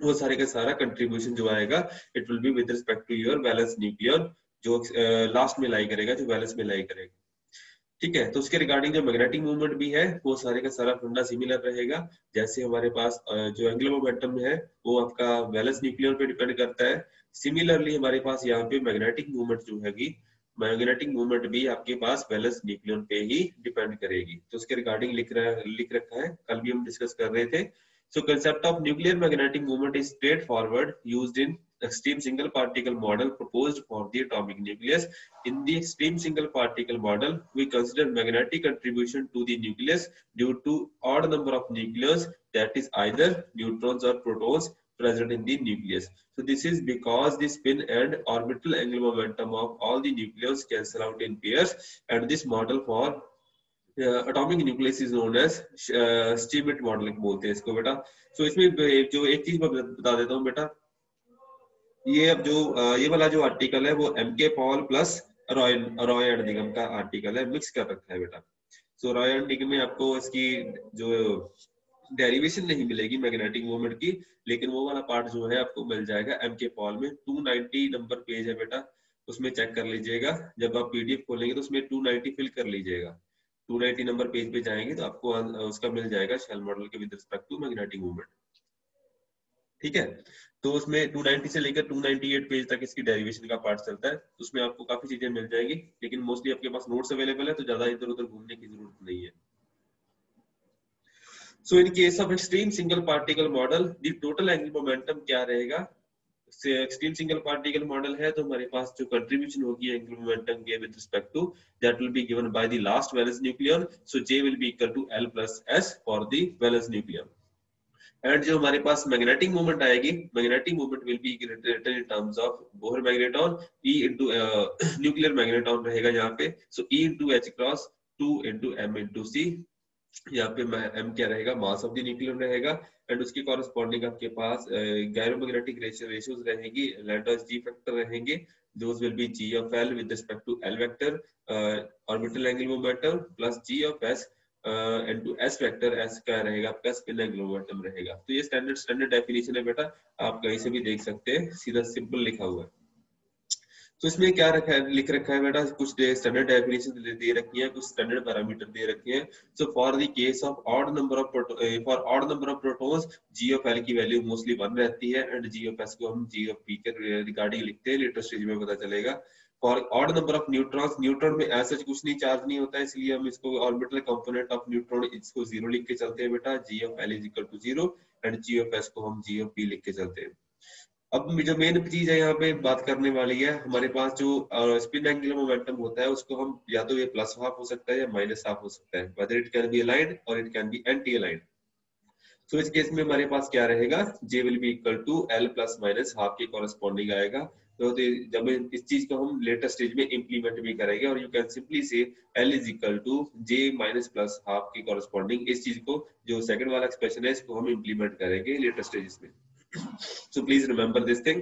वो सारे का सारा कंट्रीब्यूशन जो आएगा it will be with respect to your valence nucleon, जो लास्ट में लाई करेगा, जो वैलेंस में लाई करेगा। ठीक है, तो उसके रिगार्डिंग जो मैग्नेटिक मूवमेंट भी है वो सारे का सारा फंडा सिमिलर रहेगा। जैसे हमारे पास जो एंगुलर मोमेंटम है वो आपका वैलेंस न्यूक्लियन पे डिपेंड करता है, सिमिलरली हमारे पास यहाँ पे मैग्नेटिक मूवमेंट जो हैगी, मैग्नेटिक मूवमेंट भी आपके पास वैलेंस न्यूक्लियन पे ही डिपेंड करेगी। तो उसके रिगार्डिंग लिख रखा है, कल भी हम डिस्कस कर रहे थे। So concept of nuclear magnetic movement is straightforward, used in extreme single particle model proposed for the atomic nucleus. In the extreme single particle model, we consider magnetic contribution to the nucleus due to odd number of nucleons, that is either neutrons or protons present in the nucleus. So this is because the spin and orbital angular momentum of all the nucleons cancel out in pairs, and this model for atomic nucleus is known as स्टीमिट modelling बोलते हैं इसको बेटा। सो इसमें जो एक चीज मैं बता देता हूँ बेटा, ये अब जो ये वाला जो आर्टिकल है वो एम के पॉल प्लस रॉय एंड निगम का आर्टिकल है, मिक्स कर रखा है बेटा। सो रॉय एंड निगम में आपको इसकी जो डेरिवेशन नहीं मिलेगी मैग्नेटिक मूवमेंट की, लेकिन वो वाला पार्ट जो है आपको मिल जाएगा एम के पॉल में। 290 नंबर पेज है बेटा, उसमें चेक कर लीजिएगा। जब आप पीडीएफ खोलेंगे तो उसमें 290 फिल कर लीजिएगा। 290 नंबर पेज पे जाएंगे तो आपको उसका मिल जाएगा शेल मॉडल के with respect to magnetic movement. ठीक है, तो उसमें 290 से लेकर 298 पेज तक इसकी डेरिवेशन का पार्ट चलता है, तो उसमें आपको काफी चीजें मिल जाएंगी, लेकिन मोस्टली आपके पास नोट्स अवेलेबल है तो ज्यादा इधर उधर घूमने की जरूरत नहीं है। So in case of extreme single particle model the total angular momentum क्या रहेगा? एक्सट्रीम सिंगल पार्टिकल मॉडल है तो हमारे पास जो कंट्रीब्यूशन होगी एंगुलर मोमेंटम के with respect to, that will be given by the last valence nucleon. So J will be equal to L plus S for the valence nucleon. And जो हमारे पास मैग्नेटिक मूवमेंट आएगी, magnetic movement will be written in terms of Bohr magneton, E into nuclear magneton रहेगा यहाँ पे। So E into H cross 2 into M into C, यहाँ पे M क्या रहेगा? मास ऑफ द न्यूक्लियन रहेगा। एंड उसके कॉरेस्पॉन्डिंग आपके पास गैरोमैग्नेटिक रेशियोज रहेंगी, लैटिस G फैक्टर रहेंगे, those will be G of L with respect to L vector, orbital angular momentum plus G of S and to S vector, S का रहेगा आपका spin angular momentum रहेगा। तो ये standard definition है बेटा, आप कहीं से भी देख सकते हैं, सीधा सिंपल लिखा हुआ है। तो इसमें क्या रखा है, लिख रखा है बेटा, कुछ स्टैंडर्ड डेफिनेशन दे रखी है, कुछ स्टैंडर्ड पैरामीटर दे रखे हैं। So for the case of odd number of protons G of L की वैल्यू मोस्टली 1 रहती है, एंड G of S को हम G of P के रिगार्डिंग लिखते हैं, लेटर स्टेज में पता चलेगा। For odd number of neutrons, neutron में ऐसा कुछ नहीं, चार्ज नहीं होता है, इसलिए हम इसको ऑर्बिटल कंपोनेंट ऑफ न्यूट्रॉन इसको 0 लिख के चलते हैं बेटा। G of L is equal to 0 and G of S को हम G of P लिख के चलते हैं। अब जो मेन चीज है यहाँ पे बात करने वाली है, हमारे पास जो स्पिन एंगुलर मोमेंटम होता है उसको हम या तो ये प्लस हाफ हो सकता है या माइनस हाफ हो सकता है, whether it can be aligned और it can be anti aligned. तो इस केस में हमारे पास क्या रहेगा? J will be equal to L plus minus half के कॉरेस्पॉन्डिंग आएगा। तो जब इस चीज को हम लेटर स्टेज में इंप्लीमेंट भी करेंगे, और you can simply say L is equal to J minus plus half के कॉरेस्पॉन्डिंग, इस चीज को जो सेकंड वाला एक्सप्रेशन है इसको हम इंप्लीमेंट करेंगे लेटर स्टेजेस में। So please remember this thing.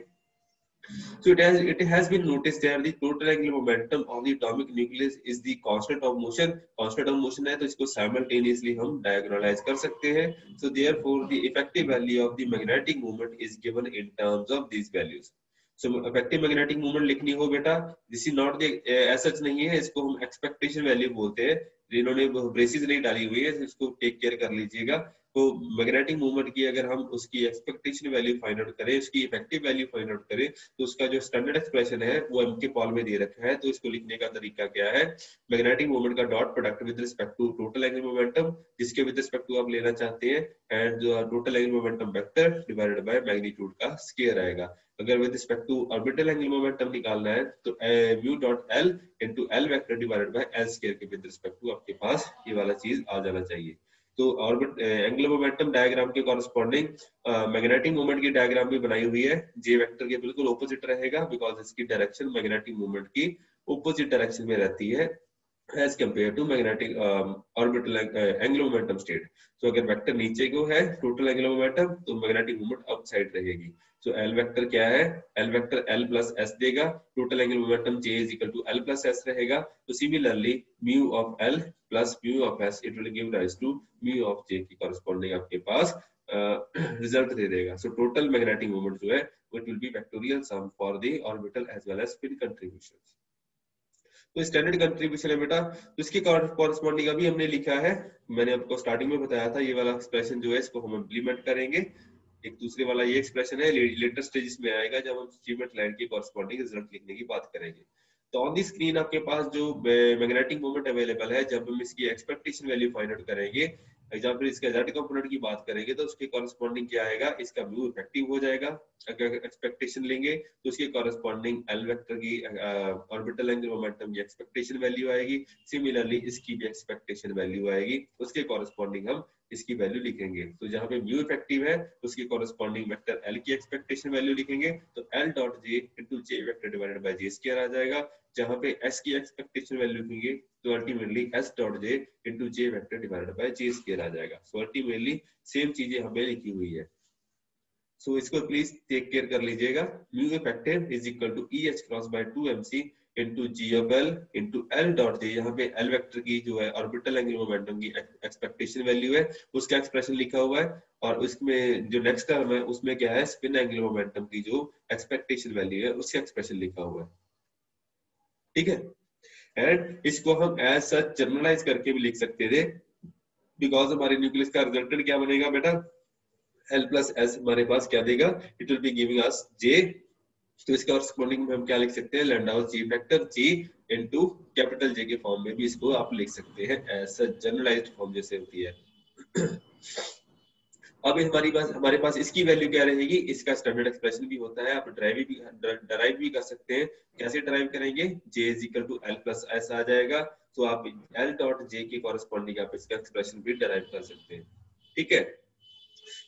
So it has been noticed that the total angular momentum of the atomic nucleus is the constant of motion. Constant of motion है तो इसको simultaneously हम diagonalize कर सकते हैं. So therefore the effective value of the magnetic moment is given in terms of these values. So effective magnetic moment लिखनी हो बेटा, this is not the as such नहीं है, इसको हम expectation value बोलते हैं। जिन्होंने ब्रेसेस नहीं डाली हुई है इसको टेक केयर कर लीजिएगा। तो मैग्नेटिक मूवमेंट की अगर हम उसकी एक्सपेक्टेशन वैल्यू फाइंड आउट करें, उसकी इफेक्टिव वैल्यू फाइंड आउट करें, तो उसका जो स्टैंडर्ड एक्सप्रेशन है वो एम के पॉल में दे रखा है। तो इसको लिखने का तरीका क्या है? मैग्नेटिक मूवमेंट का dot product with respect to total angular momentum, जिसके विद रिस्पेक्ट टू आप लेना चाहते हैं, एंड जो total angular momentum vector divided by magnitude का स्क्वायर आएगा। अगर with respect to orbital angular momentum निकालना है तो mu dot L into L vector divided by L square के विद रिस्पेक्ट टू आपके पास ये वाला चीज आ जाना चाहिए। तो ऑर्बिट एंगुलर मोमेंटम डायग्राम के कॉरेस्पॉन्डिंग मैग्नेटिक मूवमेंट की डायग्राम भी बनाई हुई है। जे वेक्टर के बिल्कुल ऑपोजिट रहेगा, बिकॉज इसकी डायरेक्शन मैग्नेटिक मूवमेंट की ऑपोजिट डायरेक्शन में रहती है as compared to magnetic orbital angular momentum state. So अगर वेक्टर नीचे को है टोटल एंगुलर मोमेंटम, तो मैग्नेटिक मूवमेंट अप साइड रहेगी। So L वेक्टर क्या है? L vector L plus S देगा, total angular momentum J is equal to L plus S रहेगा। तो similarly mu of L plus mu of S it will give rise to mu of J की corresponding आपके पास result दे देगा। So total magnetic moment जो है it will be vectorial sum for the orbital as well as spin contributions. तो standard contribution है बेटा, तो इसके कॉरस्पॉन्डिंग अभी हमने लिखा है, मैंने आपको स्टार्टिंग में बताया था, ये वाला एक्सप्रेशन जो है इसको हम इम्प्लीमेंट करेंगे। एक दूसरे वाला ये एक्सप्रेशन है लेटर स्टेजेस में आएगा जब हम अचीवमेंट लाइन के कॉरस्पॉन्डिंग रिजल्ट लिखने की बात करेंगे। तो ऑन दी स्क्रीन आपके पास जो मैग्नेटिक मोमेंट अवेलेबल है, जब हम इसकी एक्सपेक्टेशन वैल्यू फाइंड आउट करेंगे, एग्जाम्पल इसके जेड कंपोनेंट की बात करेंगे, तो उसके कॉरस्पॉन्डिंग क्या आएगा, इसका म्यू इफेक्टिव हो जाएगा। अगर एक्सपेक्टेशन लेंगे तो उसके कॉरस्पॉन्डिंग एल वेक्टर की ऑर्बिटल एंगुलर मोमेंटम की एक्सपेक्टेशन वैल्यू आएगी। सिमिलरली इसकी भी एक्सपेक्टेशन वैल्यू आएगी, उसके कॉरस्पॉन्डिंग हम इसकी वैल्यू लिखेंगे। तो जहां पे म्यू इफेक्टिव है उसकी कॉरस्पॉन्डिंग वेक्टर एल की एक्सपेक्टेशन वैल्यू लिखेंगे, तो L dot J into J vector divided by J square आ जाएगा। जहां पे एस की एक्सपेक्टेशन वैल्यू लिखेंगे तो ultimately S dot J into J vector divided by J square आ जाएगा। सो अल्टीमेटली सेम चीजें हमें लिखी हुई है। सो इसको प्लीज टेक केयर कर लीजिएगा। Mu effective is equal to E H cross by 2mc into ji of L into L dot J, यहाँ पे एल वेक्टर की जो है ऑर्बिटल एंगुलर मोमेंटम की एक्सपेक्टेशन वैल्यू है, उसका एक्सप्रेशन लिखा हुआ है। और उसमें जो नेक्स्ट टर्म है उसमें क्या है, स्पिन एंगुलर मोमेंटम की जो एक्सपेक्टेशन वैल्यू है उसका एक्सप्रेशन लिखा हुआ है। ठीक है, एंड इसको हम एज सच जनरलाइज करके भी लिख सकते थे, बिकॉज हमारे न्यूक्लियस का रिजल्टेंट क्या बनेगा बेटा, एल प्लस एस हमारे पास क्या देगा, it will be giving us J. तो इसके कॉरस्पॉन्डिंग में हम क्या लिख सकते हैं, Lande's g factor g into capital J के फॉर्म में भी इसको आप लिख सकते हैं, ऐसा जनरलाइज्ड फॉर्म जैसे होती है। अब हमारे पास इसकी वैल्यू क्या रहेगी, इसका स्टैंडर्ड एक्सप्रेशन भी होता है, आप डराइव भी कर सकते हैं। कैसे डराइव करेंगे, J is equal to L plus S आ जाएगा, तो आप एल डॉट जे के कॉरस्पॉन्डिंग आप इसका एक्सप्रेशन भी डराइव कर सकते हैं। ठीक है,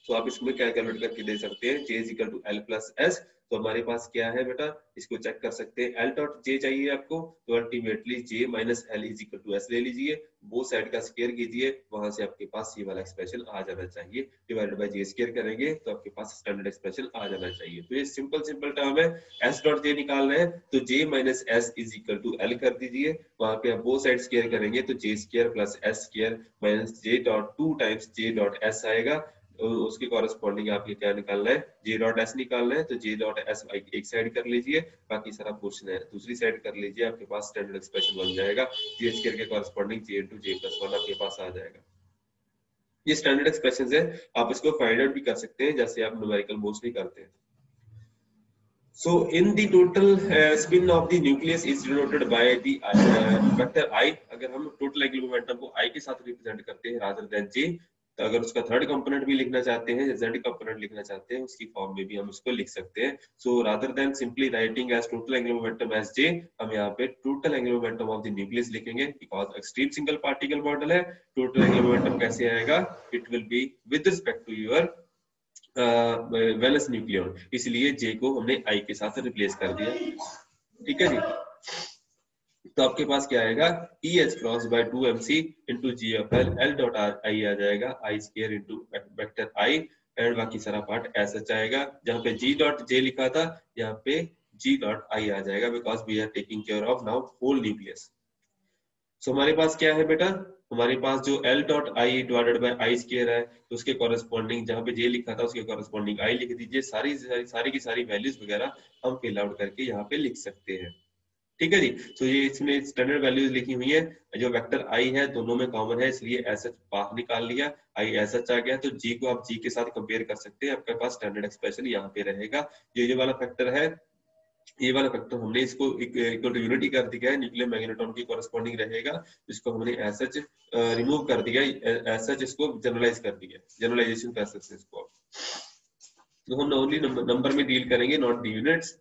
तो आप इसमें क्या कैलकुलेट करके दे सकते हैं, J is equal to L plus S. तो हमारे पास क्या है बेटा, इसको चेक कर सकते हैं, एल डॉट जे चाहिए आपको, तो ultimately J minus L is equal to S ले लीजिए, वो साइड का स्क्वायर कीजिए, वहां से आपके पास ये वाला एक्सप्रेशन आ जाना चाहिए, डिवाइडेड बाय जे स्क्वायर करेंगे तो आपके पास स्टैंडर्ड एक्सप्रेशन आ जाना चाहिए। तो ये सिंपल टर्म है, एस डॉट जे निकाल रहे हैं तो J minus S is equal to L कर दीजिए, वहां पे आप वो साइड स्क्वायर करेंगे तो J square plus S square minus J dot 2 times J dot S आएगा। उसके कॉरस्पॉन्डिंग आपके क्या निकालना है, जे डॉट एस निकालना है, तो जे डॉट एस एक साइड कर लीजिए, बाकी सारा पोर्शन है दूसरी साइड कर लीजिए, आपके पास स्टैंडर्ड एक्सप्रेशन बन जाएगा, जे स्क्वायर के कॉरस्पॉन्डिंग जे इनटू जे प्लस 1 आपके पास आ जाएगा। ये स्टैंडर्ड एक्सप्रेशन है, आप इसको फाइंड आउट भी कर सकते हैं जैसे आप न्यूमेरिकल मोस्टली करते हैं। So in the total spin of the nucleus is denoted by the vector I। अगर हम टोटल एंगुलर मोमेंटम को I के साथ रिप्रेजेंट करते हैं rather than J, तो अगर उसका थर्ड कंपोनेंट भी लिखना चाहते हैं, Z कंपोनेंट लिखना चाहते हैं, उसकी फॉर्म में भी हम उसको लिख सकते हैं। So rather than simply writing as total angular momentum as J, हम यहाँ पे total angular momentum of the nucleus लिखेंगे, because extreme single particle model है। total angular momentum कैसे आएगा, it will be with respect to your valence nucleon, इसलिए जे को हमने आई के साथ रिप्लेस कर दिया। ठीक है जी, तो आपके पास क्या आएगा, e H cross by 2mc into ji of L, L dot I आ जाएगा, I square into vector I, and बाकी सारा पार्ट ऐसा आएगा। जहाँ पे जी डॉट जे लिखा था यहाँ पे जी डॉट आई आ जाएगा, because we are taking care of now whole nucleus. So हमारे पास क्या है बेटा, हमारे पास जो L dot I divided by I square है, तो उसके कॉरस्पॉन्डिंग जहां पे J लिखा था उसके कॉरस्पॉन्डिंग I लिख दीजिए, सारी की सारी वैल्यूज वगैरह हम फिल आउट करके यहाँ पे लिख सकते हैं। ठीक है जी, तो ये इसमें स्टैंडर्ड वैल्यूज लिखी हुई है, जो वेक्टर I है दोनों में कॉमन है, इसलिए ऐसा बाहर निकाल लिया, I ऐसा आ गया, तो G को आप G के साथ कंपेयर कर सकते हैं, आपके पास स्टैंडर्ड एक्सप्रेशन यहाँ पे रहेगा। ये वाला फैक्टर है, ये वाला फैक्टर हमने इसको इक्वल टू यूनिटी कर दिया है, न्यूक्लियर मैग्नेट्रॉन की कॉरस्पॉन्डिंग रहेगा, इसको हमने एज सच रिमूव कर दिया, एज सच इसको जनरलाइज कर दिया, जनरलाइजेशन कर सकते हैं इसको। तो हम ओनली नंबर में डील करेंगे, नॉट दी यूनिट्स।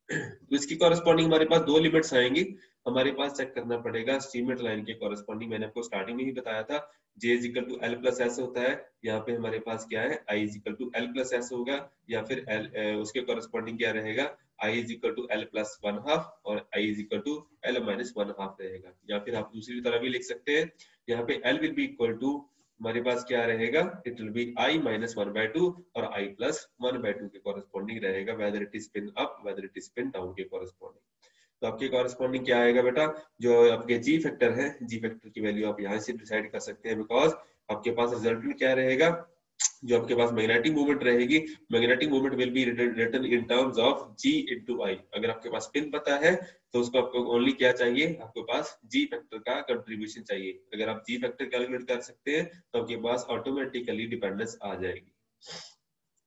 तो इसकी कॉरस्पॉन्डिंग हमारे पास दो लिमिट्स आएंगी, हमारे पास चेक करना पड़ेगा स्टीमेट लाइन के कॉरस्पॉन्डिंग, मैंने आपको स्टार्टिंग में ही बताया था, J is equal to L plus S होता है, यहाँ पे हमारे पास क्या है, I is equal to L plus S होगा, या फिर उसके कॉरस्पॉन्डिंग क्या रहेगा, I is equal to L plus 1/2 और I is equal to L minus 1/2 रहेगा। या फिर आप दूसरी तरह भी लिख सकते हैं, यहाँ पे L will be equal to हमारे पास क्या रहेगा, it will be I minus 1/2 और I प्लस 1/2 के कॉरस्पॉन्डिंग रहेगा, whether it is spin up whether it is spin down के कॉरस्पॉन्डिंग। तो आपके कॉरस्पॉन्डिंग क्या आएगा बेटा, जो आपके जी फैक्टर है, जी फैक्टर की वैल्यू आप यहाँ से डिसाइड कर सकते हैं, बिकॉज आपके पास रिजल्टेंट क्या रहेगा, जो आपके पास मैग्नेटिक मूवमेंट रहेगी, magnetic movement will be written in terms of G into I. अगर आपके पास स्पिन पता है तो उसको आपको ओनली क्या चाहिए, आपके पास जी फैक्टर का कंट्रीब्यूशन चाहिए। अगर आप जी फैक्टर कैलकुलेट कर सकते हैं तो आपके पास ऑटोमेटिकली डिपेंडेंस आ जाएगी।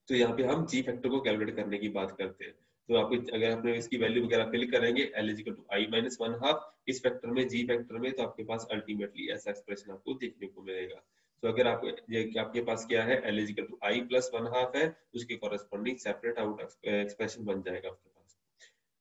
तो यहाँ पे हम जी फैक्टर को कैलकुलेट करने की बात करते हैं। तो आपको अगर आपने इसकी वैल्यू वगैरह फिल करेंगे L is equal to I minus one half इस फैक्टर में, जी फैक्टर में, तो आपके पास अल्टीमेटली ऐसा एक्सप्रेशन आपको देखने को मिलेगा। तो अगर आप ये आपके पास क्या है, L is equal to I plus one half है, उसके कॉरेस्पॉन्डिंग सेपरेट आउट एक्सप्रेशन बन जाएगा आपके पास।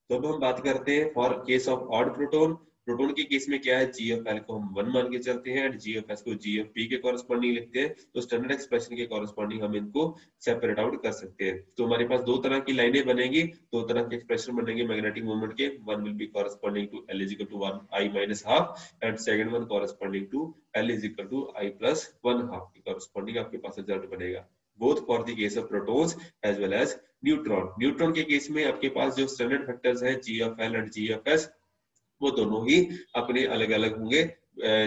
तो अब हम बात करते हैं for case of odd proton. Proton के केस में क्या है, जी ऑफ एल को हम 1 मान के चलते हैं एंड जी ऑफ एस को जी ऑफ पी के कॉरेस्पॉन्डिंग लिखते हैं। तो स्टैंडर्ड एक्सप्रेशन के कॉरेस्पॉन्डिंग हम इनको सेपरेट आउट कर सकते हैं। तो हमारे पास दो तरह की लाइनें बनेगी, दो तरह के एक्सप्रेशन बनेंगे मैग्नेटिक मोमेंट के। One will be corresponding to L is equal to 1 I minus half and second one corresponding to L is equal to I plus one half के कॉरेस्पॉन्डिंग आपके पास रिजल्ट बनेगा, both for the case of protons as well as neutron. Neutron के case में आपके पास जो standard factors हैं g of L and ji of S, वो दोनों ही अपने अलग अलग होंगे।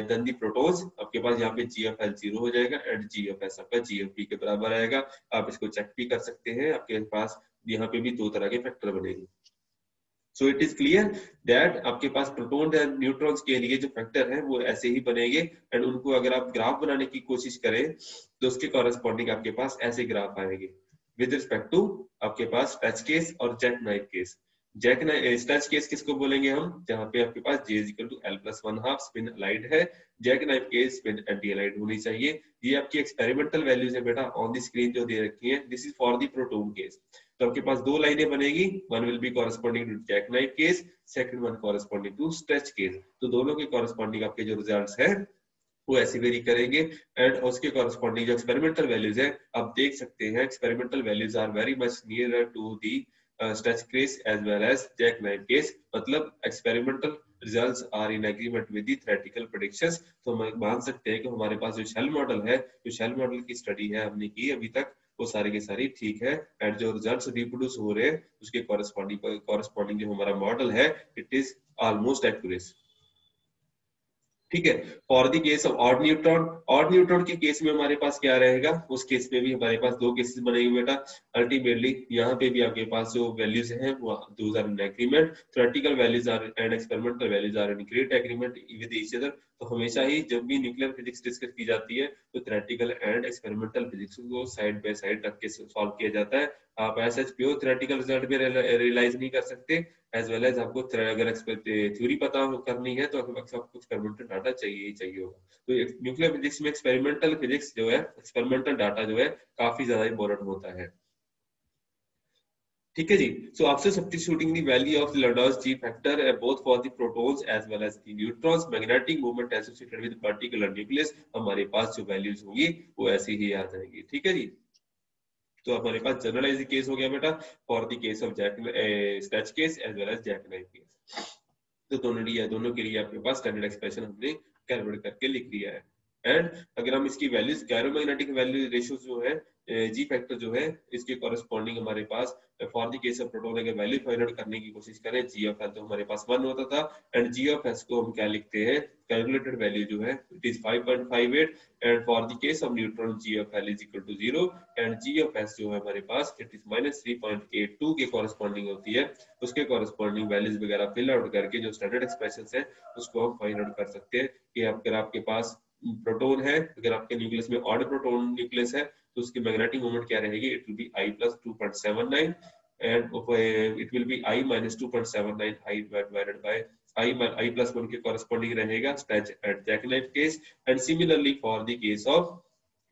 देन दी प्रोटॉन्स आपके पास यहाँ पे जी ऑफ एल 0 हो जाएगा एंड जी ऑफ एस आपका जी ऑफ पी के बराबर आएगा। आप इसको चेक भी कर सकते हैं, आपके पास यहाँ पे भी दो तरह के फैक्टर बनेंगे। So it is clear that आपके पास प्रोटॉन एंड न्यूट्रॉन्स के लिए जो फैक्टर है वो ऐसे ही बनेंगे एंड उनको अगर आप ग्राफ बनाने की कोशिश करें तो उसके कॉरेस्पॉन्डिंग आपके पास ऐसे ग्राफ आएंगे विद रिस्पेक्ट टू आपके पास टच केस और jack knife case. Jack touch case किसको बोलेंगे हम, जहां पे आपके पास J is equal to L plus one half spin aligned है। Jack knife case spin anti aligned होनी चाहिए। ये आपकी एक्सपेरिमेंटल वैल्यूज है बेटा ऑन द स्क्रीन जो दे रखी है। This is for the proton case. तो आपके पास दो लाइनें बनेगी, one will be corresponding to jack knife case, second one corresponding to stretch case. तो दोनों के कॉरेस्पॉन्डिंग आपके जो रिजल्ट्स है वो ऐसे वेरी करेंगे एंड उसके कॉरेस्पॉन्डिंग जो एक्सपेरिमेंटल वैल्यूज है आप देख सकते हैं, experimental values are very much nearer to the stretch case as well as jack knife case. मतलब experimental results are in agreement with the theoretical predictions. तो हम मान सकते हैं कि हमारे पास जो शेल मॉडल है, जो शेल मॉडल की स्टडी है हमने की अभी तक, वो सारी की सारी ठीक है एंड जो रिजल्ट्स रिप्रोड्यूस हो रहे हैं उसके कॉरेस्पॉन्डिंग जो हमारा मॉडल है इट इज ऑलमोस्ट एक्यूरेट। ठीक है। For the case of odd neutron के केस में हमारे पास क्या रहेगा, उस केस में भी हमारे पास दो केसेस बनेंगे बेटा। अल्टीमेटली यहाँ पे भी आपके पास जो वैल्यूज हैं वो those are in agreement, theoretical values are and experimental values are in great agreement with each other. तो हमेशा ही जब भी न्यूक्लियर फिजिक्स डिस्कस की जाती है तो थ्योरेटिकल एंड एक्सपेरिमेंटल फिजिक्स को साइड बाय साइड रख के सॉल्व किया जाता है। आप ऐसा प्योर थ्योरेटिकल रिजल्ट भी रियलाइज नहीं कर सकते, एज वेल एज आपको अगर थ्योरी पता करनी है तो आपको एक्सपेरिमेंटल डाटा चाहिए ही चाहिए होगा। तो न्यूक्लियर फिजिक्स में एक्सपेरिमेंटल फिजिक्स जो है, एक्सपेरिमेंटल डाटा जो है काफी ज्यादा इंपॉर्टेंट होता है। ठीक है जी। So after substituting the value of lambdas g factor both for the protons as well as the neutrons magnetic moment associated with particular nucleus, हमारे पास जो वैल्यूज होंगी वो ऐसी ही आ जाएंगी। ठीक है जी। तो हमारे पास जनरलाइज केस हो गया बेटा for the case of stretch case as well as jack knife case. तो दोनों के लिए आपके पास स्टैंडर्ड एक्सप्रेशन हमने कैलकुलेट करके लिख दिया है। एंड अगर हम इसकी वैल्यूज गैरोमैग्नेटिक वैल्यू रेशियो जो है जी फैक्टर जो है इसके कॉरेस्पॉन्डिंग हमारे पास for the case of proton अगर वैल्यू फाइंड आउट करने की कोशिश करें, जी ऑफ एल तो हमारे पास 1 होता था एंड जी ऑफ एस को हम क्या लिखते हैं, कैलकुलेटेड वैल्यू जो है it is 5.58 and for the case of neutron G of L is equal to 0 and ji of S जो है हमारे पास इट इज -3.82 के कॉरेस्पॉन्डिंग होती है। उसके कॉरेस्पॉन्डिंग वैल्यूज वगैरह फिल आउट करके जो स्टैंडर्ड एक्सप्रेशंस है उसको हम फाइंड आउट कर सकते हैं कि अगर आपके पास प्रोटॉन है, अगर आपके न्यूक्लियस में ऑड प्रोटॉन न्यूक्लियस है तो उसकी मैग्नेटिक मोमेंट क्या रहेगी, it will be I plus 2.79 and it will be I minus 2.79 I divided by I plus 1 के corresponding रहेगा stretch at jackknife case and similarly for the case of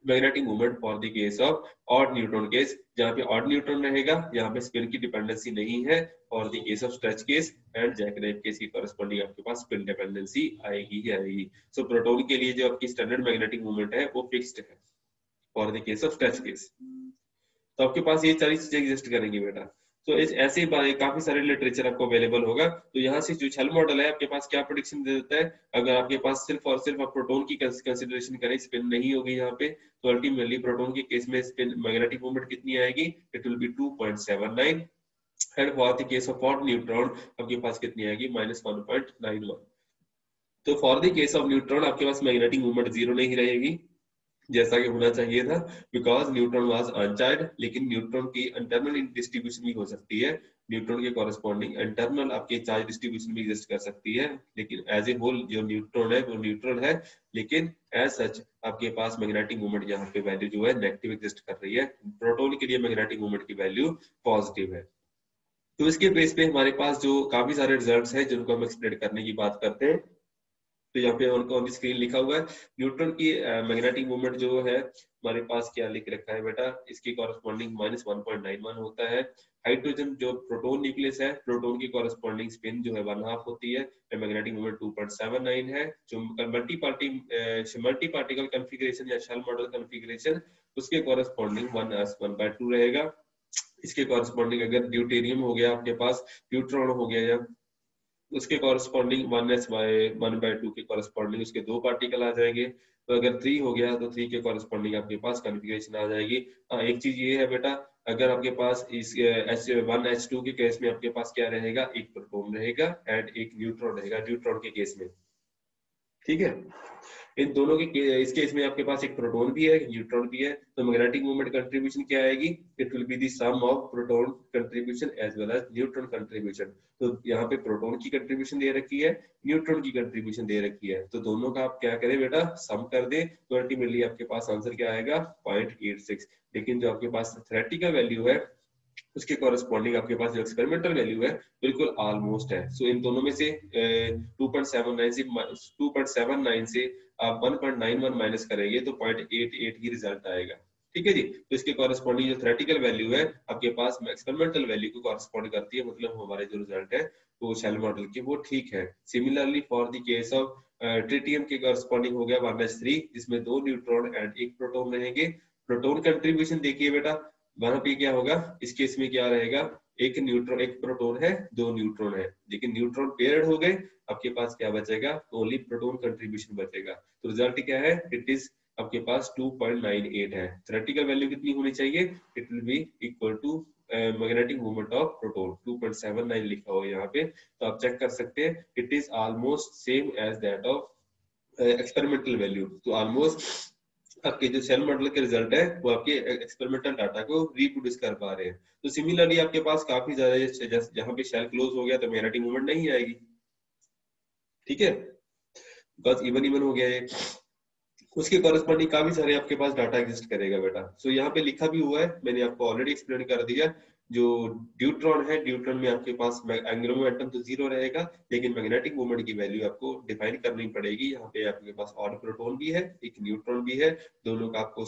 magnetic movement for the case of odd neutron case, जहां पे odd neutron रहेगा यहाँ पे spin की dependency नहीं है। For the case of stretch case and jackknife case की corresponding आपके पास स्पिन डिपेंडेंसी आएगी ही आएगी। सो प्रोटॉन के लिए जो आपकी स्टैंडर्ड मैग्नेटिक मूवमेंट है वो फिक्स्ड है for the case of stretch case. तो आपके पास ये सारी चीजें एग्जिस्ट करेंगी बेटा। तो ऐसे ही काफी सारे लिटरेचर आपको अवेलेबल होगा। तो यहाँ से जो शेल मॉडल है आपके पास क्या प्रेडिक्शन दे देता है, अगर आपके पास सिर्फ और सिर्फ आप प्रोटॉन की कंसीडरेशन करें, स्पिन नहीं होगी यहाँ पे, तो अल्टीमेटली प्रोटॉन के केस में स्पिन मैग्नेटिक मूवमेंट कितनी आएगी, it will B 2.79 and for the case of odd neutron आपके पास कितनी आएगी -1.91। तो for the case of neutron आपके पास मैग्नेटिक मूवमेंट 0 नहीं रहेगी जैसा कि होना चाहिए था, बिकॉज न्यूट्रॉन वाज अनचार्ज। लेकिन न्यूट्रॉन की इंटरनल डिस्ट्रीब्यूशन भी हो सकती है, न्यूट्रॉन के कॉरेस्पॉन्डिंग इंटरनल आपके चार्ज डिस्ट्रीब्यूशन भी एग्जिस्ट कर सकती है, लेकिन एज ए होल जो न्यूट्रॉन है वो न्यूट्रल है। लेकिन एज सच आपके पास मैग्नेटिक मोमेंट यहाँ पे वैल्यू जो है नेगेटिव एग्जिस्ट कर रही है, प्रोटॉन के लिए मैग्नेटिक मोमेंट की वैल्यू पॉजिटिव है। तो इसके बेस पे हमारे पास जो काफी सारे रिजल्ट्स हैं जिनको हम एक्सप्लेन करने की बात करते हैं। तो यहाँ पे उनको ऑन स्क्रीन लिखा हुआ है, न्यूट्रॉन की मैग्नेटिक मोमेंट जो है हमारे पास क्या लिख रखा है बेटा, इसकी कॉरेस्पॉन्डिंग -1.91 होता है। हाइड्रोजन जो प्रोटॉन न्यूक्लियस है, प्रोटॉन की कॉरेस्पॉन्डिंग स्पिन जो है 1/2 होती है, मैग्नेटिक मोमेंट 2.79 है। जो मल्टी पार्टिकल कॉन्फ़िगरेशन या शेल मॉडल कॉन्फ़िगरेशन, उसके कॉरेस्पॉन्डिंग 1s1/2 रहेगा। इसके कॉरेस्पॉन्डिंग अगर ड्यूटेरियम हो गया आपके पास, न्यूट्रॉन हो गया, या उसके कॉरेस्पॉन्डिंग 1s/1/2 के कॉरेस्पॉन्डिंग उसके दो पार्टिकल आ जाएंगे। तो अगर 3 हो गया तो 3 के कॉरेस्पॉन्डिंग आपके पास कॉन्फ़िगरेशन आ जाएगी। हाँ, एक चीज ये है बेटा, अगर आपके पास इस H1H2 के केस में आपके पास क्या रहेगा, एक प्रोटॉन रहेगा एंड एक न्यूट्रॉन रहेगा न्यूट्रॉन के केस में। ठीक है, इन दोनों के इस केस में आपके पास एक प्रोटॉन भी है, न्यूट्रॉन भी है। तो मैग्नेटिक मोमेंट कंट्रीब्यूशन क्या आएगी, it will be the sum of proton contribution as well as neutron contribution. तो यहाँ पे प्रोटॉन की कंट्रीब्यूशन दे रखी है, न्यूट्रॉन की कंट्रीब्यूशन दे रखी है, तो दोनों का आप क्या करें बेटा, सम कर दे, तो अल्टीमेटली आपके पास आंसर क्या आएगा, 0.86। लेकिन जो आपके पास थ्योरेटिकल वैल्यू है उसके कॉरेस्पॉन्डिंग आपके पास जो एक्सपेरिमेंटल वैल्यू है बिल्कुल ऑलमोस्ट है। सो इन दोनों में से 2.79 से आप 1.91 माइनस करेंगे तो 0.88 ही रिजल्ट आएगा। ठीक है जी, तो इसके कॉरेस्पॉन्डिंग जो थ्योरेटिकल वैल्यू है आपके पास एक्सपेरिमेंटल वैल्यू को कॉरेस्पॉन्ड करती है, मतलब हमारे जो रिजल्ट है वो शेल मॉडल के वो ठीक है। Similarly for the case of tritium के कॉरेस्पॉन्डिंग हो गया 1s3, जिसमें 2 न्यूट्रॉन एंड 1 प्रोटॉन रहेंगे। प्रोटॉन कंट्रीब्यूशन देखिए बेटा, वहां पे क्या होगा, इस केस में क्या रहेगा, एक न्यूट्रॉन एक प्रोटॉन है, 2 न्यूट्रॉन है, लेकिन न्यूट्रॉन पेयर्ड हो गए, आपके पास क्या बचेगा, ओनली प्रोटॉन कंट्रीब्यूशन बचेगा। तो रिजल्ट क्या है, इट इज आपके पास 2.98 है। थ्योरेटिकल वैल्यू कितनी होनी चाहिए, it will be equal to magnetic moment of proton 2.79 लिखा हुआ है यहाँ पे, तो आप चेक कर सकते हैं, it is almost same as that of experimental value. तो ऑलमोस्ट आपके जो सेल मॉडल के रिजल्ट है वो आपके एक्सपेरिमेंटल डाटा को रिप्रोड्यूस कर पा रहे हैं। तो सिमिलरली आपके पास काफी ज्यादा, जहां पे सेल क्लोज हो गया तो मैग्नेटिक मूवमेंट नहीं आएगी। ठीक है, बस इवन इवन हो गया है, उसके कॉरेस्पॉन्डिंग काफी सारे आपके पास डाटा एग्जिस्ट करेगा बेटा। सो यहाँ पे लिखा भी हुआ है, मैंने आपको ऑलरेडी एक्सप्लेन कर दिया। जो ड्यूट्रॉन है, ड्यूट्रॉन में आपके पास एंगुलर मोमेंटम तो 0 रहेगा, लेकिन मैग्नेटिक मोमेंट की वैल्यू आपको डिफाइन करनी पड़ेगी। यहाँ पे आपके पास और प्रोटॉन भी है, एक न्यूट्रॉन भी है, दोनों का आपको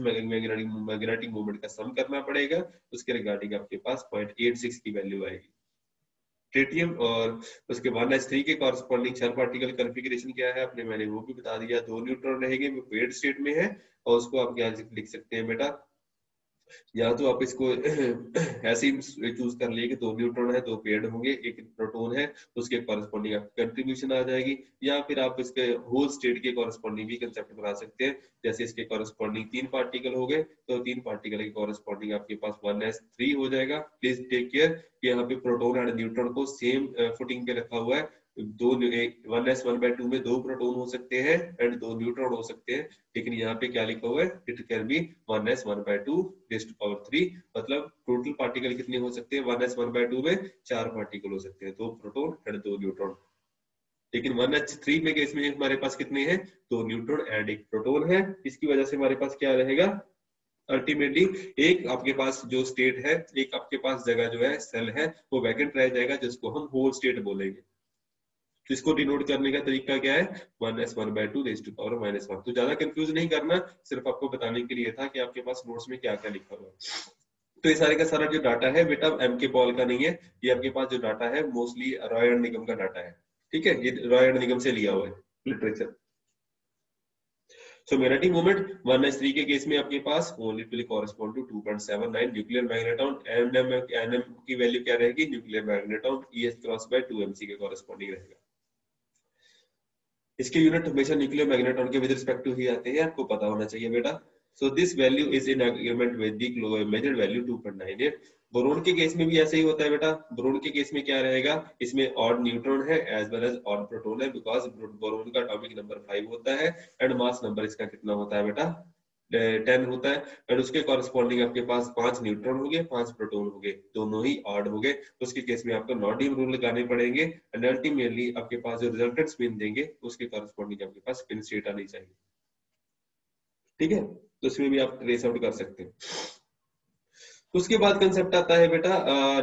मैग्नेटिक मोमेंट का सम करना पड़ेगा। उसके रिगार्डिंग आपके पास 0.86 की वैल्यू आएगी। ट्रिटियम और उसके 1s3 के कॉरेस्पॉन्डिंग शेल पार्टिकल कॉन्फ़िगरेशन क्या है आपने, मैंने वो भी बता दिया। 2 न्यूट्रॉन रहेंगे, वो पेयर्ड स्टेट में है, और उसको आप क्या लिख सकते हैं बेटा, या तो आप इसको ऐसे ही चूज कर लिए कि 2 न्यूट्रॉन है, 2 पेयर्ड होंगे, एक प्रोटॉन है, उसके कॉरेस्पॉन्डिंग आपकी कंट्रीब्यूशन आ जाएगी। या फिर आप इसके होल स्टेट के कॉरेस्पॉन्डिंग भी कंसेप्ट बना सकते हैं, जैसे इसके कॉरेस्पॉन्डिंग 3 पार्टिकल हो गए, तो 3 पार्टिकल के कॉरेस्पॉन्डिंग आपके पास 1s3 हो जाएगा। प्लीज टेक केयर, यहाँ पे प्रोटॉन एंड न्यूट्रॉन को सेम फुटिंग पे रखा हुआ है। 1s1/2 में 2 प्रोटॉन हो सकते हैं एंड 2 न्यूट्रॉन हो सकते हैं, लेकिन यहाँ पे क्या लिखा हुआ है, it can be 1s1/2 raised to power 3, मतलब टोटल पार्टिकल कितने हो सकते हैं, 1s1/2 में 4 पार्टिकल हो सकते हैं, 2 प्रोटॉन एंड 2 न्यूट्रॉन। लेकिन 1h3 में केस में हमारे पास कितने हैं, 2 न्यूट्रॉन एंड 1 प्रोटॉन है। इसकी वजह से हमारे पास क्या रहेगा, अल्टीमेटली एक आपके पास जो स्टेट है, एक आपके पास जगह जो है सेल है वो वैकेंट रह जाएगा, जिसको हम होल स्टेट बोलेंगे। तो इसको डिनोट करने का तरीका क्या है, 1s1/2 रेज़्ड टू पावर -1। तो ज्यादा कंफ्यूज नहीं करना, सिर्फ आपको बताने के लिए था कि आपके पास नोट्स में क्या क्या लिखा हुआ है। तो ये सारे का सारा जो डाटा है बेटा एम के पॉल का नहीं है, ये आपके पास जो डाटा है मोस्टली रॉय एंड निगम का डाटा है। ठीक है, ये रॉय एंड निगम से लिया हुआ है literature. So magnetic moment 1s3 के केस में आपके पास only will correspond to 2.79 nuclear magneton. NM की वैल्यू क्या रहेगी, nuclear magneton EH cross by 2mc के कॉरेस्पॉन्डिंग रहेगा। इसके यूनिट हमेशा न्यूक्लियर मैग्नेटॉन के विद रिस्पेक्ट टू ही आते हैं, आपको पता होना चाहिए बेटा। So this value is in agreement with the measured value 2.98। Boron के केस में भी ऐसा ही होता है बेटा। बोरोन के केस में क्या रहेगा, इसमें ऑड न्यूट्रॉन है as well as odd proton है, बिकॉज बोरोन का एटॉमिक नंबर 5 होता है एंड मास नंबर इसका कितना होता है बेटा, 10 होता है। एंड उसके कॉरस्पॉन्डिंग आपके पास 5 न्यूट्रॉन हो गए, 5 प्रोटॉन हो गए, दोनों ही ऑड हो गए। तो उसके केस में आपको नॉट डीम रूल लगाने पड़ेंगे एंड अल्टीमेटली आपके पास जो रिजल्टेंट स्पिन देंगे उसके कॉरस्पॉन्डिंग आपके पास स्पिन स्टेट आनी चाहिए। ठीक है, तो इसमें भी आप ट्रेस आउट कर सकते हैं। उसके बाद कंसेप्ट आता है बेटा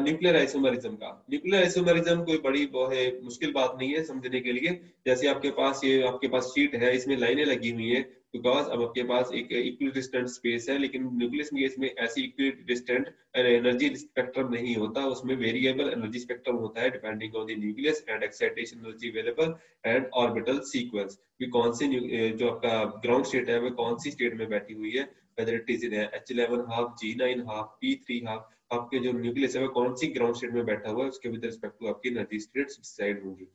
न्यूक्लियर आइसोमरिज्म का। न्यूक्लियर आइसोमरिज्म कोई बड़ी वो है मुश्किल बात नहीं है समझने के लिए। जैसे आपके पास ये आपके पास शीट है, इसमें लाइनें लगी हुई है, बिकॉज अब आपके पास एक इक्विडिस्टेंट स्पेस है, लेकिन न्यूक्लियस केस में ऐसी इक्विडिस्टेंट एनर्जी स्पेक्ट्रम नहीं होता, उसमें वेरिएबल एनर्जी स्पेक्ट्रम होता है depending on the nucleus and excitation energy available and orbital sequence भी कौन से जो आपका ग्राउंड स्टेट है वो कौन सी स्टेट में बैठी हुई है, whether it is in H11 half, G9 half, P3 half, आपके जो न्यूक्लियस है वो कौन सी ग्राउंड स्टेट में बैठा हुआ है उसके विद रिस्पेक्ट टू आपकी एनर्जी स्टेट्स डिसाइड होंगी।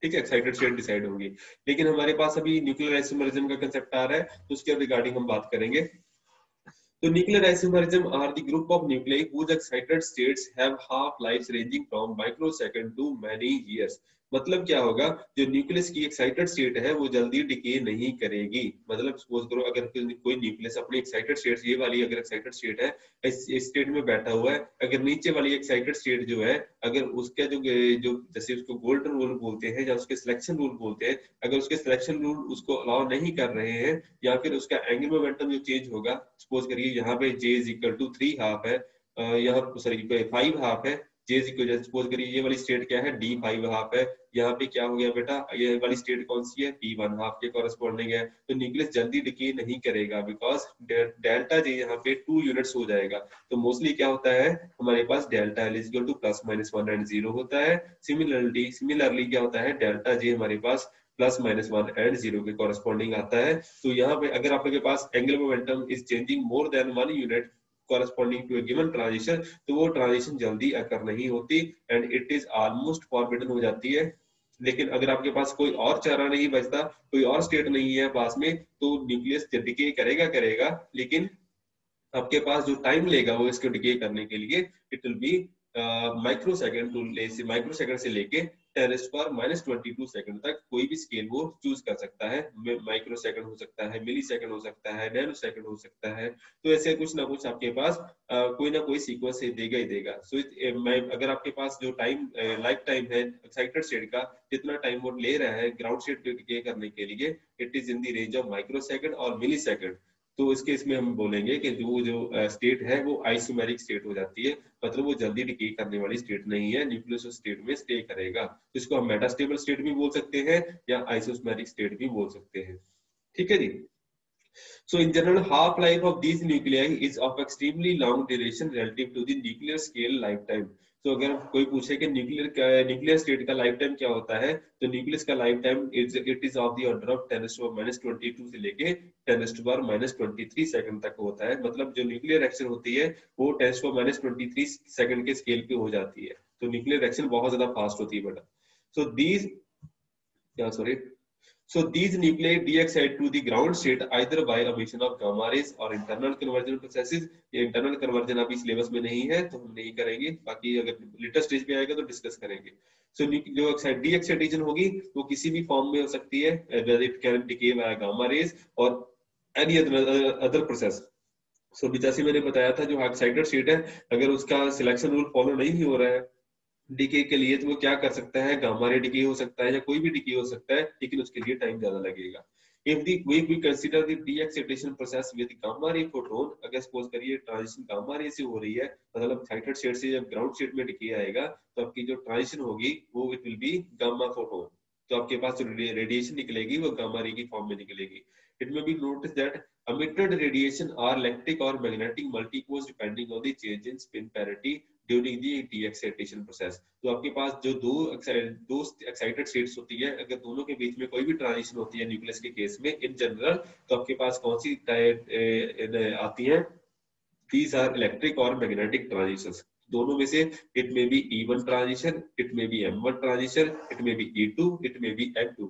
ठीक है, एक्साइटेड स्टेट डिसाइड होंगी। लेकिन हमारे पास अभी न्यूक्लियर आइसोमरिज्म का कंसेप्ट आ रहा है, तो उसके रिगार्डिंग हम बात करेंगे। तो nuclear isomerism are the group of nuclei whose excited states have half lives ranging from microsecond to many years। मतलब क्या होगा, जो न्यूक्लियस की एक्साइटेड स्टेट है वो जल्दी डिके नहीं करेगी। मतलब सपोज करो अगर कोई न्यूक्लियस अपनी एक्साइटेड स्टेट, ये वाली अगर एक्साइटेड स्टेट है, इस स्टेट में बैठा हुआ है, अगर नीचे वाली एक्साइटेड स्टेट जो है, अगर उसका जो जो जैसे उसको गोल्डन रूल बोलते हैं या उसके सिलेक्शन रूल बोलते हैं, अगर उसके सिलेक्शन रूल उसको अलाउ नहीं कर रहे हैं या फिर उसका एंगुलर मोमेंटम जो चेंज होगा, सपोज करिए यहाँ पे J is equal to 3 half है, यहाँ सॉरी 5 हाफ है, J इज इक्वल सपोज करिए ये वाली स्टेट क्या है D 5 हाफ है, यहाँ पे क्या हो गया बेटा, ये वाली स्टेट कौन सी है P1 हाफ के कॉरेस्पॉन्डिंग है, तो न्यूक्लियस जल्दी डिके नहीं करेगा बिकॉज डेल्टा J यहाँ पे 2 यूनिट्स हो जाएगा। तो मोस्टली क्या होता है हमारे पास delta L is equal to plus minus 1 and 0 होता है। सिमिलरली क्या होता है, डेल्टा J हमारे पास प्लस माइनस 1 एंड 0 के कॉरेस्पॉन्डिंग आता है। तो यहाँ पे अगर आपके पास angular momentum is changing more than 1 unit corresponding to a given transition, तो वो ट्रांजिशन जल्दी अकर नहीं होती and it is almost forbidden हो जाती है। लेकिन अगर आपके पास कोई और चारा नहीं बचता, कोई और स्टेट नहीं है पास में, तो न्यूक्लियस डिके करेगा, लेकिन आपके पास जो टाइम लेगा वो इसको डिके करने के लिए, इट विल बी माइक्रोसेकंड से लेके 10⁻22 सेकंड तक कोई भी स्केल वो चूज कर सकता है। माइक्रोसेकंड हो सकता है, मिली सेकंड हो सकता है, नैनो सेकंड हो सकता है। तो ऐसे कुछ ना कुछ आपके पास कोई ना कोई सीक्वेंस देगा ही देगा। सो अगर आपके पास जो टाइम लाइफ टाइम है एक्साइटेड स्टेट का, जितना टाइम वो ले रहा है ग्राउंड स्टेट डिके करने के लिए, it is in the range of microsecond और मिली सेकंड, तो इसके इसमें हम बोलेंगे कि जो स्टेट है वो आइसोमेरिक स्टेट हो जाती है, मतलब वो जल्दी डिके करने वाली स्टेट नहीं है, न्यूक्लियस स्टेट में स्टे करेगा। तो इसको हम मेटास्टेबल स्टेट भी बोल सकते हैं या आइसोमेरिक स्टेट भी बोल सकते हैं। ठीक है जी। So in general, half life of these nuclei is of extremely long duration relative to the nuclear scale lifetime. तो अगर कोई पूछे कि न्यूक्लियर स्टेट का लाइफ टाइम क्या होता है, तो न्यूक्लियस का life time it is of the order of 10⁻22 से लेके 10⁻23 सेकंड तक होता है। मतलब जो न्यूक्लियर एक्शन होती है वो 10⁻23 सेकंड के स्केल पे हो जाती है। तो न्यूक्लियर एक्शन बहुत ज्यादा फास्ट होती है बेटा। So these So these nuclei de-excite to the ground state either by emission of gamma rays or internal conversion processes। ये internal conversion अभी सिलेबस में नहीं है तो हम नहीं करेंगे, बाकी अगर लेटर स्टेज पे आएगा तो डिस्कस करेंगे। So जो de-excitation होगी वो किसी भी फॉर्म में हो सकती है, whether it can decay by gamma rays or any other process। So जैसे मैंने बताया था जो एक्साइटेड स्टेट है, अगर उसका सिलेक्शन रूल फॉलो नहीं हो रहा है डिके के लिए, तो वो क्या कर सकता है, गामा रे डिके हो सकता है या कोई भी डिके हो सकता है, लेकिन उसके लिए टाइम ज्यादा लगेगा। If the we consider the de-excitation process with gamma ray photon, अगर सपोज करिए ट्रांजिशन गामा रे से हो रही है, मतलब एक्साइटेड स्टेट से जब ग्राउंड स्टेट में डिके आएगा तो आपकी जो ट्रांजिशन होगी वो it will B gamma photon. तो आपके पास जो रेडिएशन निकलेगी वो गामा रे की फॉर्म में निकलेगी। It may be notice that emitted radiation are electric or magnetic multipose depending on the change in spin parity during the de-excitation process। तो आपके पास जो दो एक्साइटेड स्टेट्स होती है, अगर दोनों के बीच में कोई भी ट्रांजिशन होती है न्यूक्लियस के केस में इन जनरल, तो आपके पास कौन सी आती है, these are electric और magnetic transitions। दोनों में से it may B E1 transition, it may B M1 transition, it may B E2, it may B M2।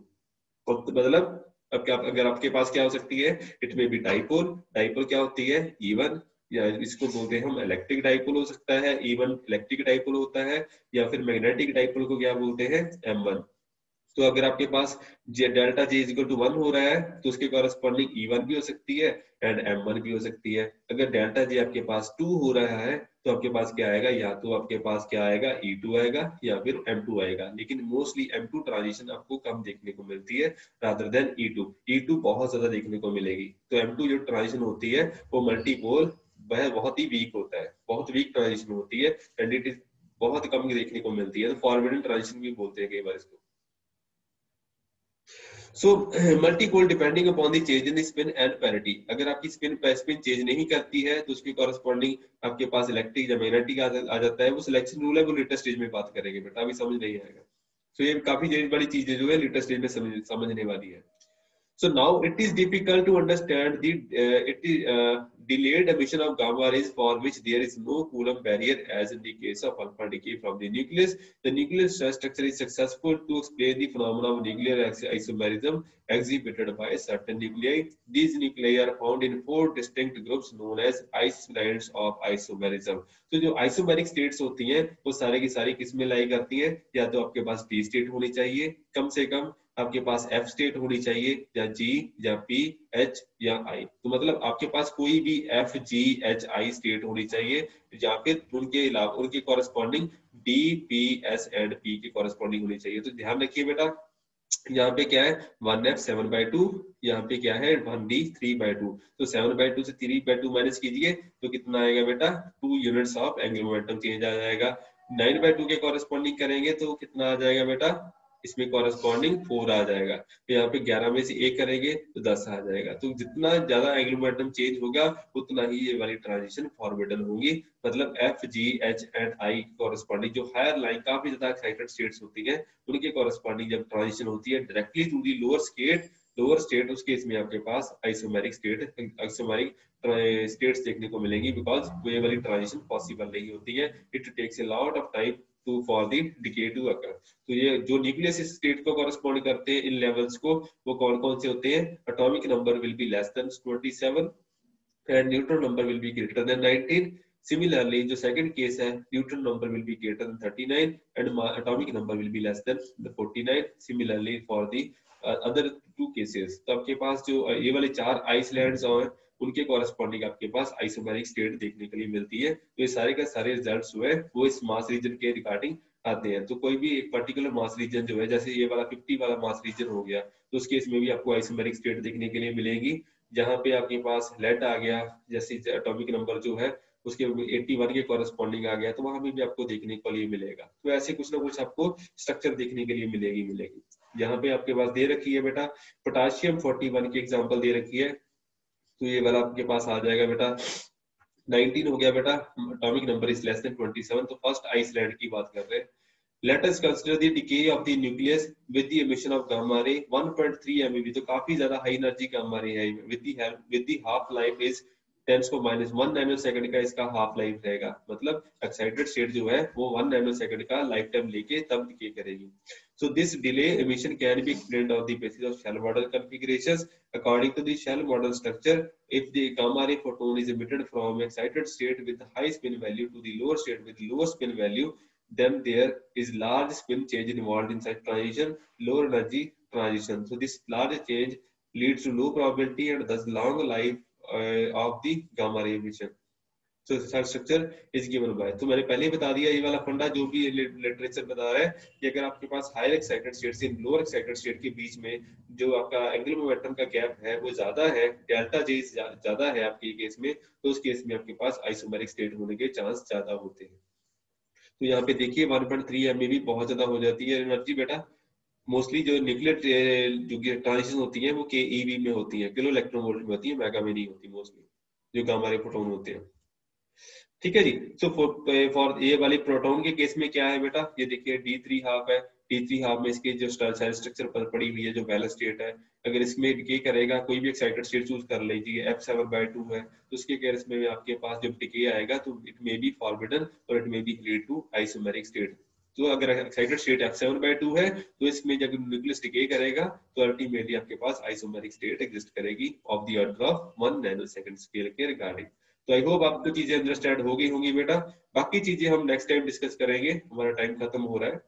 मतलब अब क्या, अगर आपके पास क्या हो सकती है, it may B dipole, dipole क्या होती है E1, या इसको बोलते हैं हम इलेक्ट्रिक डाइपोल हो सकता है, इवन इलेक्ट्रिक डाइपोल होता है, या फिर मैग्नेटिक डाइपोल को क्या बोलते हैं, M1। तो अगर आपके पास delta J is equal to 1 हो रहा है तो उसके कॉरेस्पॉन्डिंग E1 भी हो सकती है एंड M1 भी हो सकती है। अगर डेल्टा J आपके पास 2 हो रहा है तो आपके पास क्या आएगा, या तो आपके पास क्या आएगा, E2 आएगा या फिर M2 आएगा। लेकिन मोस्टली M2 ट्रांजिशन आपको कम देखने को मिलती है रादर देन E2। E2 बहुत ज्यादा देखने को मिलेगी। तो M2 जो ट्रांजिशन होती है वो मल्टीपोल, वह बहुत ही वीक होता है, बहुत वीक ट्रांजिशन होती है एंड इट इज बहुत कम देखने को मिलती है। तो फॉरवर्डिंग ट्रांजिशन भी बोलते हैं कई बार इसको। So multipole depending upon the change in the spin and parity. अगर आपकी स्पिन चेंज नहीं करती है तो उसके कॉरेस्पॉन्डिंग आपके पास इलेक्ट्रिक या मैग्नेटिक आ जाता है। वो सिलेक्शन रूल है, वो लेटेस्ट स्टेज में बात करेंगे बेटा, अभी समझ नहीं आएगा। तो ये काफी बड़ी चीजें जो है लेटेस्ट स्टेज में समझने वाली है। So now it is difficult to understand the delayed emission of gamma rays for which there is no Coulomb barrier as in the case of alpha decay from the nucleus. The nuclear structure is successful to explain the phenomena of nuclear isomerism exhibited by certain nuclei. These nuclei are found in 4 distinct groups known as islands of isomerism. तो जो isomeric states होती हैं वो सारे की सारी किस में लाई करती हैं, या तो आपके पास D स्टेट होनी चाहिए कम से कम, आपके पास F स्टेट होनी चाहिए, या G या P H या I। तो मतलब आपके पास कोई भी F G H I state होनी चाहिए, या फिर उनके अलावा उनके corresponding D P S and P के कॉरेस्पॉन्डिंग होनी चाहिए। तो ध्यान रखिए बेटा, यहाँ पे क्या है 1F 7/2, यहाँ पे क्या है 1D 3/2। तो 7/2 से 3/2 माइनस कीजिए तो कितना आएगा बेटा, 2 units of angular momentum change आ जाएगा। 9/2 के कॉरेस्पॉन्डिंग करेंगे तो कितना आ जाएगा बेटा, इसमें कॉरेस्पॉन्डिंग 4 आ जाएगा। तो यहाँ पे 11 में से 1 करेंगे तो 10 आ जाएगा। तो जितना ज्यादा एंगुलर मोमेंटम चेंज होगा उतना ही ये वाली ट्रांजिशन फॉरवर्डन होगी। मतलब F G H and I corresponding जो हायर लाइन काफी ज्यादा एक्साइटेड स्टेट्स होती है उनके कॉरेस्पॉन्डिंग जब ट्रांजिशन होती है directly to the lower state उस केस में आपके पास आइसोमेरिक स्टेट्स देखने को मिलेंगी, बिकॉज ये वाली ट्रांजिशन पॉसिबल नहीं होती है। It takes a lot of time to for the decay to occur. तो ये जो न्यूक्लियस स्टेट को कॉरेस्पॉन्ड करते हैं इन लेवल्स को, वो कौन कौन से होते हैं, atomic number will be less than 27 and neutron number will be greater than 19. Similarly, जो second case है, neutron number will be greater than 39 and atomic number will be less than 49. Similarly for the other two cases, तो आपके पास जो ये वाले 4 islands और उनके कॉरेस्पॉन्डिंग आपके पास आइसोमेरिक स्टेट देखने के लिए मिलती है। तो ये सारे का सारे रिजल्ट्स जो है वो इस मास रीजन के रिगार्डिंग आते हैं। तो कोई भी एक पर्टिकुलर मास रीजन जो है, जैसे ये वाला 50 वाला मास रीजन हो गया, तो उस केस में भी आपको आइसोमेरिक स्टेट देखने के लिए मिलेगी। जहां पे आपके पास लेड आ गया, जैसे एटॉमिक नंबर जो है उसके 81 के कॉरेस्पॉन्डिंग आ गया, तो वहां भी आपको देखने के लिए मिलेगा। तो ऐसे कुछ ना कुछ आपको स्ट्रक्चर देखने के लिए मिलेगी। यहाँ पे आपके पास दे रखी है बेटा पोटाशियम 41 की एग्जांपल दे रखी है। तो ये वाला आपके पास आ जाएगा बेटा 19 हो गया बेटा, atomic number is less than 27। तो फर्स्ट आइसलैंड की बात कर रहे हैं। Let us consider the decay of the nucleus with the emission of gamma ray 1.3 MeV। तो काफी ज्यादा हाई एनर्जी gamma ray है। with the half life is 10⁻⁻1 nanosecond का इसका हाफ लाइफ रहेगा। मतलब एक्साइटेड स्टेट जो है वो 1 नैनोसेकंड का लाइफ टाइम लेके तब डिके करेगी। So this delay emission can be explained on the basis of shell model configurations. According to the shell model structure, if the gamma ray photon is emitted from excited state with high spin value to the lower state with lower spin value, then there is large spin change involved in such transition, lower energy transition. So this large change leads to low probability and thus long life of the gamma ray emission. So such structure is given by। तो मैंने पहले ही बता दिया ये वाला फंडा जो भी लिटरेचर बता रहा है कि अगर आपके पास हायर एक्साइटेड स्टेट से लोअर एक्साइटेड स्टेट के बीच में जो आपका एंगुलर मोमेंटम का गैप है वो ज्यादा है, डेल्टा J ज्यादा है आपके केस में, तो उस केस में आपके पास आइसोमेरिक स्टेट होने के चांस ज्यादा होते हैं। तो यहाँ पे देखिए 1.3 MeV बहुत ज्यादा हो जाती है एनर्जी बेटा। मोस्टली जो न्यूक्लियर जो ट्रांजिशन होती है वो KeV में होती है, किलो इलेक्ट्रॉन वोल्ट में होती है, मेगा में नहीं होती मोस्टली जो गामा रे फोटोन होते हैं। ठीक है जी। सो फॉर ये वाली प्रोटॉन के केस में क्या है बेटा, ये देखिए D3 हाफ है। D3 हाफ में इसके जो सेल स्ट्रक्चर पर पड़ी हुई है जो बैलेंस स्टेट है, अगर इसमें डिके करेगा कोई भी एक्साइटेड स्टेट चूज कर लीजिए, F7/2 है तो उसके केस में आपके पास जब डिके आएगा तो इट मे बी फॉरबिडन और it may be lead to isomeric state. तो अगर एक्साइटेड स्टेट F7/2 है तो इसमें जब न्यूक्लियस डिके करेगा तो अल्टीमेटली आपके पास आइसोमेरिक स्टेट एग्जिस्ट करेगी of the order of 1 nanosecond scale के रिगार्डिंग। तो आई होप आपको चीजें अंडरस्टैंड हो गई होंगी बेटा। बाकी चीजें हम नेक्स्ट टाइम डिस्कस करेंगे, हमारा टाइम खत्म हो रहा है।